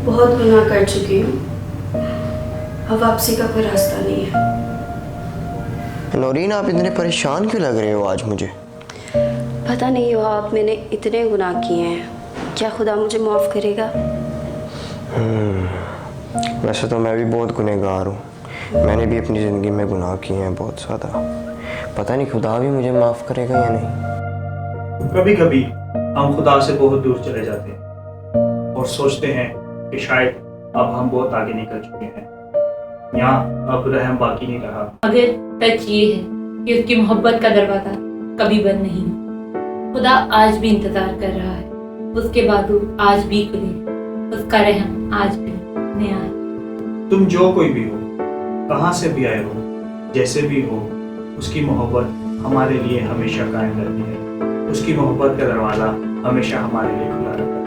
बहुत गुनाह कर चुकी हूँ। अब वापसी का कोई रास्ता नहीं है। नौरीन, आप इतने परेशान क्यों लग रहे हो आज मुझे? पता नहीं हुआ, आप मैंने इतने गुनाह किए हैं, क्या खुदा मुझे माफ़ करेगा? वैसे तो मैं भी बहुत गुनहगार हूँ। मैंने भी अपनी ज़िंदगी में गुनाह किए हैं बहुत ज़्यादा। पता नहीं खुदा भी मुझे माफ़ करेगा या नहीं। कभी कभी हम खुदा से बहुत दूर चले जाते हैं और सोचते हैं कि शायद अब हम बहुत आगे निकल चुके हैं, यहाँ अब रहम बाकी नहीं रहा। मगर सच ये है कि उसकी मोहब्बत का दरवाज़ा कभी बंद नहीं। खुदा आज भी इंतज़ार कर रहा है, उसके बावजूद आज भी खुले, उसका रहम आज भी नया है। तुम जो कोई भी हो, कहाँ से भी आए हो, जैसे भी हो, उसकी मोहब्बत हमारे लिए हमेशा कायम रहती है। उसकी मोहब्बत का दरवाज़ा हमेशा हमारे लिए खुला रहता है।